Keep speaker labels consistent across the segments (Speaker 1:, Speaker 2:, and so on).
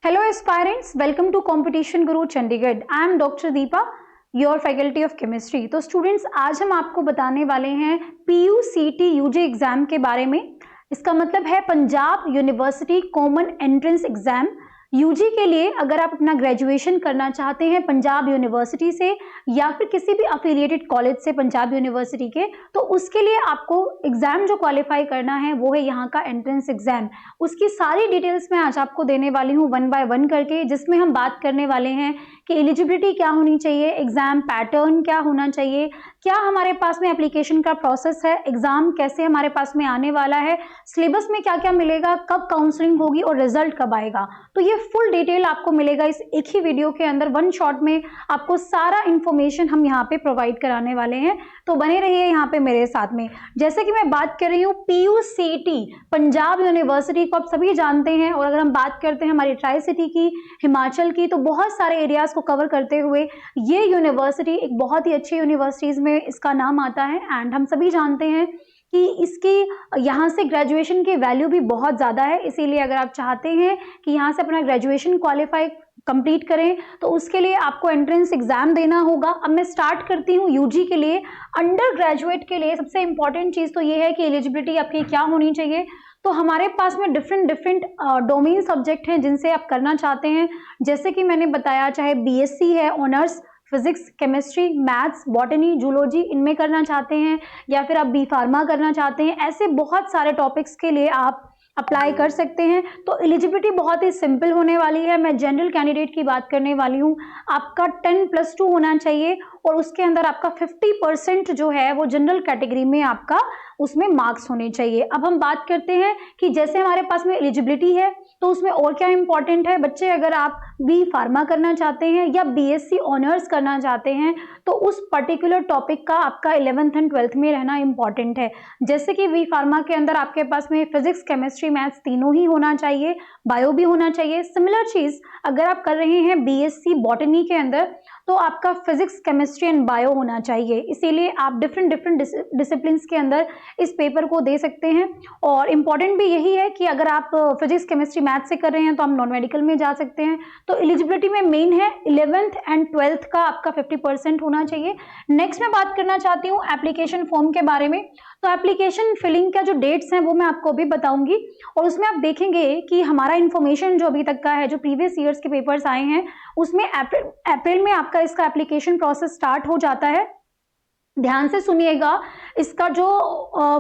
Speaker 1: Hello aspirants, welcome to Competition Guru Chandigarh. I am Dr. Deepa, your faculty of chemistry. तो students आज हम आपको बताने वाले हैं PUCT UG एग्जाम के बारे में। इसका मतलब है Punjab university common entrance exam. UG के लिए अगर आप अपना ग्रेजुएशन करना चाहते हैं पंजाब यूनिवर्सिटी से या फिर किसी भी अफिलिएटेड कॉलेज से पंजाब यूनिवर्सिटी के, तो उसके लिए आपको एग्जाम जो क्वालिफाई करना है वो है यहाँ का एंट्रेंस एग्जाम। उसकी सारी डिटेल्स मैं आज आपको देने वाली हूँ वन बाय वन करके, जिसमें हम बात करने वाले हैं कि एलिजिबिलिटी क्या होनी चाहिए, एग्जाम पैटर्न क्या होना चाहिए, क्या हमारे पास में एप्लीकेशन का प्रोसेस है, एग्जाम कैसे हमारे पास में आने वाला है, सिलेबस में क्या क्या मिलेगा, कब काउंसलिंग होगी और रिजल्ट कब आएगा। तो ये फुल डिटेल आपको मिलेगा इस एक ही वीडियो के अंदर। वन शॉट में आपको सारा इंफॉर्मेशन हम यहाँ पे प्रोवाइड कराने वाले हैं, तो बने रहिए यहाँ पे मेरे साथ में। जैसे कि मैं बात कर रही हूँ PUCT पंजाब यूनिवर्सिटी को आप सभी जानते हैं, और अगर हम बात करते हैं हमारी ट्राई सिटी की, हिमाचल की, तो बहुत सारे एरियाज को कवर करते हुए ये यूनिवर्सिटी एक बहुत ही अच्छी यूनिवर्सिटीज में इसका नाम आता है। एंड हम सभी जानते हैं कि इसकी यहाँ से ग्रेजुएशन की वैल्यू भी बहुत ज़्यादा है। इसीलिए अगर आप चाहते हैं कि यहाँ से अपना ग्रेजुएशन क्वालिफाई कंप्लीट करें तो उसके लिए आपको एंट्रेंस एग्जाम देना होगा। अब मैं स्टार्ट करती हूँ यूजी के लिए। अंडर ग्रेजुएट के लिए सबसे इंपॉर्टेंट चीज़ तो ये है कि एलिजिबिलिटी आपकी क्या होनी चाहिए। तो हमारे पास में डिफरेंट डोमेन सब्जेक्ट हैं जिनसे आप करना चाहते हैं। जैसे कि मैंने बताया, चाहे BSc है honours physics, chemistry, maths, botany, zoology, इनमें करना चाहते हैं, या फिर आप बी फार्मा करना चाहते हैं, ऐसे बहुत सारे टॉपिक्स के लिए आप अप्लाई कर सकते हैं। तो एलिजिबिलिटी बहुत ही सिंपल होने वाली है। मैं जनरल कैंडिडेट की बात करने वाली हूँ। आपका 10+2 होना चाहिए और उसके अंदर आपका 50% जो है वो जनरल कैटेगरी में आपका उसमें मार्क्स होने चाहिए। अब हम बात करते हैं कि जैसे हमारे पास में एलिजिबिलिटी है तो उसमें और क्या इंपॉर्टेंट है। बच्चे अगर आप बी फार्मा करना चाहते हैं या BSc ऑनर्स करना चाहते हैं तो उस पर्टिकुलर टॉपिक का आपका 11th एंड 12th में रहना इंपॉर्टेंट है। जैसे कि बी फार्मा के अंदर आपके पास में फिजिक्स, केमिस्ट्री, मैथ्स तीनों ही होना चाहिए, बायो भी होना चाहिए। सिमिलर चीज अगर आप कर रहे हैं BSc बॉटनी के अंदर तो आपका फिजिक्स, केमिस्ट्री एंड बायो होना चाहिए। इसीलिए आप डिफरेंट डिसिप्लिन के अंदर इस पेपर को दे सकते हैं। और इम्पॉर्टेंट भी यही है कि अगर आप फिजिक्स, केमिस्ट्री, मैथ से कर रहे हैं तो आप नॉन मेडिकल में जा सकते हैं। तो एलिजिबिलिटी में मेन है 11th एंड 12th का आपका 50% होना चाहिए। नेक्स्ट मैं बात करना चाहती हूँ एप्लीकेशन फॉर्म के बारे में। तो एप्लीकेशन फिलिंग का जो डेट्स हैं वो मैं आपको अभी बताऊंगी, और उसमें आप देखेंगे कि हमारा इन्फॉर्मेशन जो अभी तक का है, जो प्रीवियस ईयर्स के पेपर्स आए हैं, उसमें अप्रैल में आपका इसका एप्लीकेशन प्रोसेस स्टार्ट हो जाता है। ध्यान से सुनिएगा, इसका जो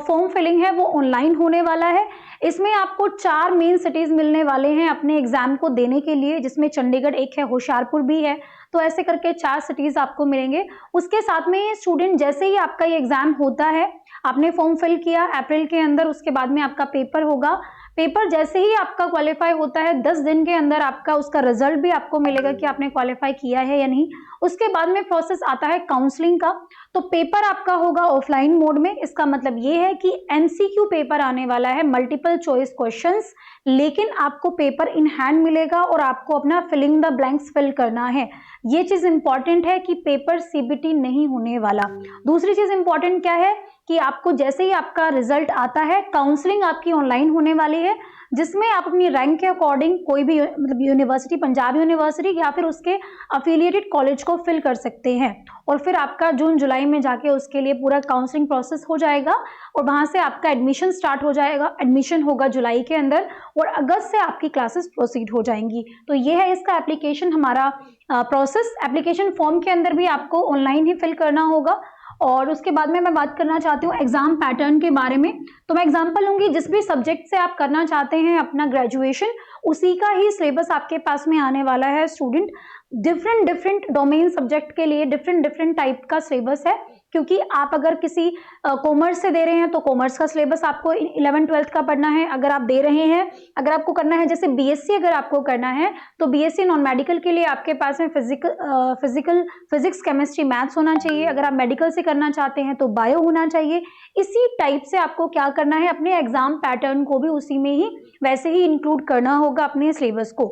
Speaker 1: फॉर्म फिलिंग है वो ऑनलाइन होने वाला है। इसमें आपको 4 मेन सिटीज मिलने वाले हैं अपने एग्जाम को देने के लिए, जिसमें चंडीगढ़ एक है, होशियारपुर भी है। तो ऐसे करके 4 सिटीज आपको मिलेंगे। उसके साथ में स्टूडेंट जैसे ही आपका ये एग्जाम होता है, आपने फॉर्म फिल किया अप्रैल के अंदर, उसके बाद में आपका पेपर होगा। पेपर जैसे ही आपका क्वालिफाई होता है 10 दिन के अंदर आपका उसका रिजल्ट भी आपको मिलेगा कि आपने क्वालिफाई किया है या नहीं। उसके बाद में प्रोसेस आता है काउंसलिंग का। तो पेपर आपका होगा ऑफलाइन मोड में। इसका मतलब ये है कि MCQ पेपर आने वाला है, मल्टीपल चॉइस क्वेश्चंस, लेकिन आपको पेपर इन हैंड मिलेगा और आपको अपना फिलिंग द ब्लैंक्स फिल करना है। ये चीज इंपॉर्टेंट है कि पेपर CBT नहीं होने वाला। दूसरी चीज इंपॉर्टेंट क्या है कि आपको जैसे ही आपका रिजल्ट आता है, काउंसलिंग आपकी ऑनलाइन होने वाली है, जिसमें आप अपनी रैंक के अकॉर्डिंग कोई भी मतलब यूनिवर्सिटी, पंजाब यूनिवर्सिटी या फिर उसके अफिलिएटेड कॉलेज को फिल कर सकते हैं। और फिर आपका जून जुलाई में जाके उसके लिए पूरा काउंसलिंग प्रोसेस हो जाएगा और वहां से आपका एडमिशन स्टार्ट हो जाएगा। एडमिशन होगा जुलाई के अंदर और अगस्त से आपकी क्लासेस प्रोसीड हो जाएंगी। तो ये है इसका एप्लीकेशन हमारा प्रोसेस। एप्लीकेशन फॉर्म के अंदर भी आपको ऑनलाइन ही फिल करना होगा। और उसके बाद में मैं बात करना चाहती हूँ एग्जाम पैटर्न के बारे में। तो मैं एग्जांपल लूंगी, जिस भी सब्जेक्ट से आप करना चाहते हैं अपना ग्रेजुएशन, उसी का ही सिलेबस आपके पास में आने वाला है स्टूडेंट। डिफरेंट डोमेन सब्जेक्ट के लिए डिफरेंट टाइप का सिलेबस है, क्योंकि आप अगर किसी कॉमर्स से दे रहे हैं तो कॉमर्स का सिलेबस आपको 11th 12th का पढ़ना है। अगर आप दे रहे हैं, अगर आपको करना है जैसे BSc अगर आपको करना है तो BSc नॉन मेडिकल के लिए आपके पास में फिजिक्स, केमिस्ट्री, मैथ्स होना चाहिए। अगर आप मेडिकल से करना चाहते हैं तो बायो होना चाहिए। इसी टाइप से आपको क्या करना है, अपने एग्जाम पैटर्न को भी उसी में ही वैसे ही इंक्लूड करना होगा अपने सिलेबस को।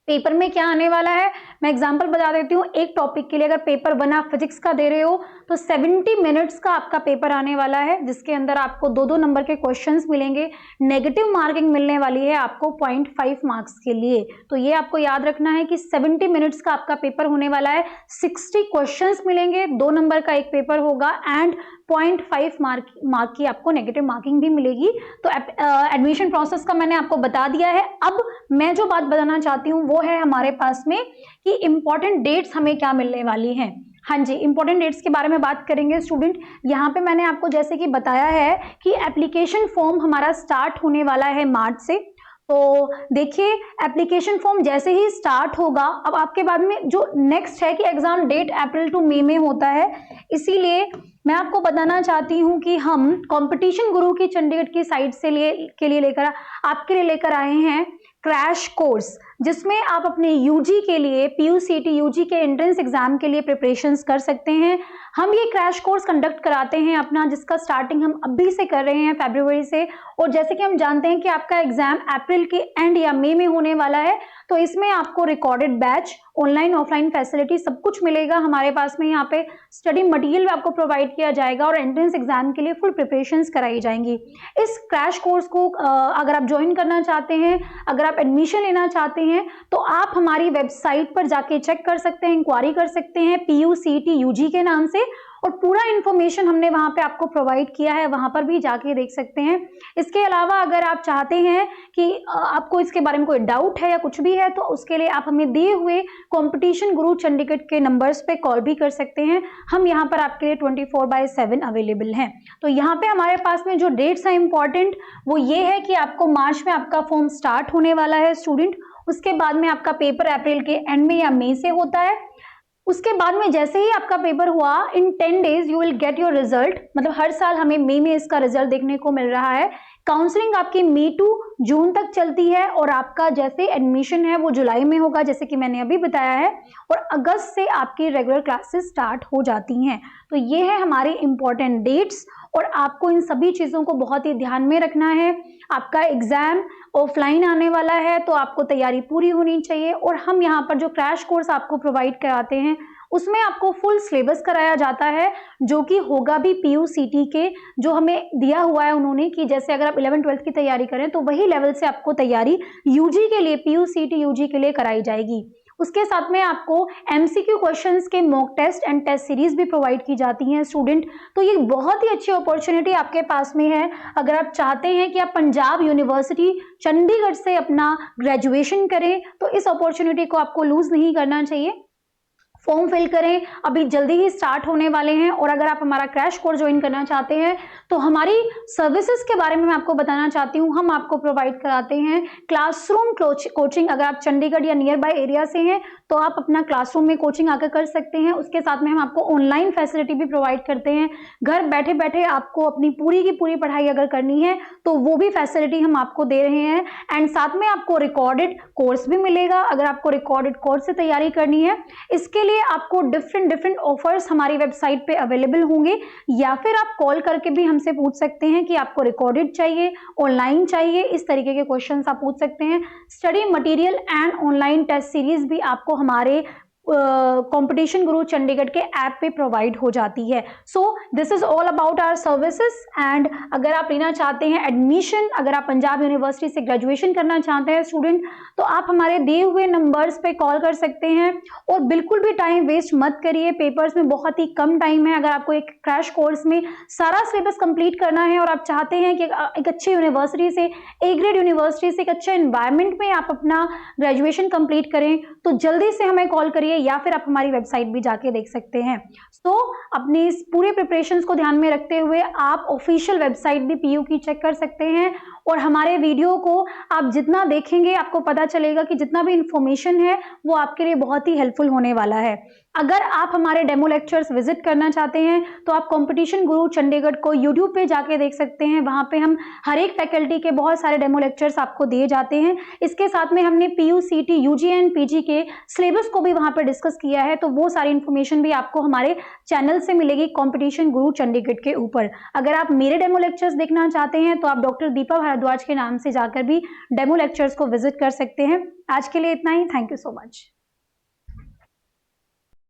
Speaker 1: पेपर में क्या आने वाला है, मैं एग्जांपल बता देती हूँ, एक टॉपिक के लिए अगर पेपर 1 आप फिजिक्स का दे रहे हो तो 70 मिनट्स का आपका पेपर आने वाला है, जिसके अंदर आपको 2-2 नंबर के क्वेश्चंस मिलेंगे। नेगेटिव मार्किंग मिलने वाली है आपको 0.5 मार्क्स के लिए। तो ये आपको याद रखना है कि 70 मिनट्स का आपका पेपर होने वाला है, 60 क्वेश्चंस मिलेंगे, 2 नंबर का एक पेपर होगा एंड 0.5 मार्क की आपको नेगेटिव मार्किंग भी मिलेगी। तो एडमिशन प्रोसेस का मैंने आपको बता दिया है। अब मैं जो बात बताना चाहती हूँ वो है हमारे पास में कि इंपॉर्टेंट डेट्स हमें क्या मिलने वाली हैं। हाँ जी, इंपॉर्टेंट डेट्स के बारे में बात करेंगे स्टूडेंट। यहाँ पे मैंने आपको जैसे कि बताया है कि एप्लीकेशन फॉर्म हमारा स्टार्ट होने वाला है मार्च से। तो देखिए, एप्लीकेशन फॉर्म जैसे ही स्टार्ट होगा, अब आपके बाद में जो नेक्स्ट है कि एग्जाम डेट अप्रैल टू मई में होता है, इसीलिए मैं आपको बताना चाहती हूँ कि हम कंपटीशन गुरु की चंडीगढ़ की साइट से आपके लिए लेकर आए हैं क्रैश कोर्स, जिसमें आप अपने यूजी के लिए PUCT यूजी के एंट्रेंस एग्जाम के लिए प्रिपरेशंस कर सकते हैं। हम ये क्रैश कोर्स कंडक्ट कराते हैं अपना, जिसका स्टार्टिंग हम अभी से कर रहे हैं फरवरी से। और जैसे कि हम जानते हैं कि आपका एग्जाम अप्रैल के एंड या मई में होने वाला है, तो इसमें आपको recorded batch, online offline facility सब कुछ मिलेगा हमारे पास में। यहाँ पे स्टडी मटेरियल आपको प्रोवाइड किया जाएगा और एंट्रेंस एग्जाम के लिए फुल प्रिपरेशंस कराई जाएंगी। इस क्रैश कोर्स को अगर आप ज्वाइन करना चाहते हैं, अगर आप एडमिशन लेना चाहते हैं, तो आप हमारी वेबसाइट पर जाके चेक कर सकते हैं, इंक्वायरी कर सकते हैं PUCT यूजी के नाम से, और पूरा इंफॉर्मेशन हमने वहां पे आपको प्रोवाइड किया है, वहां पर भी जाके देख सकते हैं। इसके अलावा अगर आप चाहते हैं कि आपको इसके बारे में कोई डाउट है या कुछ भी है, तो उसके लिए आप हमें दिए हुए कंपटीशन गुरु चंडीगढ़ के नंबर्स पे कॉल भी कर सकते हैं। हम यहाँ पर आपके लिए 24/7 अवेलेबल हैं। तो यहाँ पे हमारे पास में जो डेट्स हैं इंपॉर्टेंट, वो ये है कि आपको मार्च में आपका फॉर्म स्टार्ट होने वाला है स्टूडेंट। उसके बाद में आपका पेपर अप्रैल के एंड में या मई से होता है। उसके बाद में जैसे ही आपका पेपर हुआ, इन 10 days you will get your result. मतलब हर साल हमें मई में इसका रिजल्ट देखने को मिल रहा है। काउंसलिंग आपकी मई टू जून तक चलती है और आपका जैसे एडमिशन है वो जुलाई में होगा, जैसे कि मैंने अभी बताया है, और अगस्त से आपकी रेगुलर क्लासेस स्टार्ट हो जाती हैं। तो ये है हमारे इंपॉर्टेंट डेट्स, और आपको इन सभी चीज़ों को बहुत ही ध्यान में रखना है। आपका एग्जाम ऑफलाइन आने वाला है, तो आपको तैयारी पूरी होनी चाहिए। और हम यहाँ पर जो क्रैश कोर्स आपको प्रोवाइड कराते हैं, उसमें आपको फुल सिलेबस कराया जाता है, जो कि होगा भी PUCT के, जो हमें दिया हुआ है उन्होंने, कि जैसे अगर आप 11th-12th की तैयारी करें तो वही लेवल से आपको तैयारी यूजी के लिए, PUCT यूजी के लिए कराई जाएगी। उसके साथ में आपको MCQ क्वेश्चंस के mock test and test series भी प्रोवाइड की जाती हैं स्टूडेंट। तो ये बहुत ही अच्छी अपॉर्चुनिटी आपके पास में है। अगर आप चाहते हैं कि आप पंजाब यूनिवर्सिटी चंडीगढ़ से अपना ग्रेजुएशन करें, तो इस अपॉर्चुनिटी को आपको लूज नहीं करना चाहिए। फॉर्म फिल करें, अभी जल्दी ही स्टार्ट होने वाले हैं। और अगर आप हमारा क्रैश कोर्स ज्वाइन करना चाहते हैं, तो हमारी सर्विसेज के बारे में मैं आपको बताना चाहती हूँ। हम आपको प्रोवाइड कराते हैं क्लासरूम कोचिंग। अगर आप चंडीगढ़ या नियर बाय एरिया से हैं, तो आप अपना क्लासरूम में कोचिंग आकर कर सकते हैं। उसके साथ में हम आपको ऑनलाइन फैसिलिटी भी प्रोवाइड करते हैं। घर बैठे बैठे आपको अपनी पूरी की पूरी पढ़ाई अगर करनी है, तो वो भी फैसिलिटी हम आपको दे रहे हैं। एंड साथ में आपको रिकॉर्डेड कोर्स भी मिलेगा, अगर आपको रिकॉर्डेड कोर्स से तैयारी करनी है। इसके लिए आपको डिफरेंट ऑफर्स हमारी वेबसाइट पे अवेलेबल होंगे, या फिर आप कॉल करके भी हमसे पूछ सकते हैं कि आपको रिकॉर्डेड चाहिए, ऑनलाइन चाहिए। इस तरीके के क्वेश्चंस आप पूछ सकते हैं। Study material and online test series भी आपको हमारे कंपटीशन गुरु चंडीगढ़ के ऐप पे प्रोवाइड हो जाती है। So this is all about our services. And अगर आप लेना चाहते हैं एडमिशन, अगर आप पंजाब यूनिवर्सिटी से ग्रेजुएशन करना चाहते हैं स्टूडेंट, तो आप हमारे दिए हुए नंबर्स पे कॉल कर सकते हैं। और बिल्कुल भी टाइम वेस्ट मत करिए, पेपर्स में बहुत ही कम टाइम है। अगर आपको एक क्रैश कोर्स में सारा सिलेबस कंप्लीट करना है और आप चाहते हैं कि एक अच्छी यूनिवर्सिटी से, ए ग्रेड यूनिवर्सिटी से, एक अच्छे एनवायरनमेंट में आप अपना ग्रेजुएशन कंप्लीट करें, तो जल्दी से हमें कॉल करिए, या फिर आप हमारी वेबसाइट भी जाके देख सकते हैं। तो अपनी इस पूरे प्रिपरेशंस को ध्यान में रखते हुए आप ऑफिशियल वेबसाइट भी PU की चेक कर सकते हैं। और हमारे वीडियो को आप जितना देखेंगे, आपको पता चलेगा कि जितना भी इंफॉर्मेशन है वो आपके लिए बहुत ही हेल्पफुल होने वाला है। अगर आप हमारे डेमो लेक्चर्स विजिट करना चाहते हैं, तो आप कंपटीशन गुरु चंडीगढ़ को यूट्यूब पे जाके देख सकते हैं। वहां पे हम हर एक फैकल्टी के बहुत सारे डेमो लेक्चर्स आपको दिए जाते हैं। इसके साथ में हमने PUCT UG एंड PG के सिलेबस को भी वहां पे डिस्कस किया है, तो वो सारी इंफॉर्मेशन भी आपको हमारे चैनल से मिलेगी कंपटीशन गुरु चंडीगढ़ के ऊपर। अगर आप मेरे डेमो लेक्चर्स देखना चाहते हैं, तो आप डॉक्टर दीपा भारद्वाज के नाम से जाकर भी डेमो लेक्चर्स को विजिट कर सकते हैं। आज के लिए इतना ही। Thank you so much.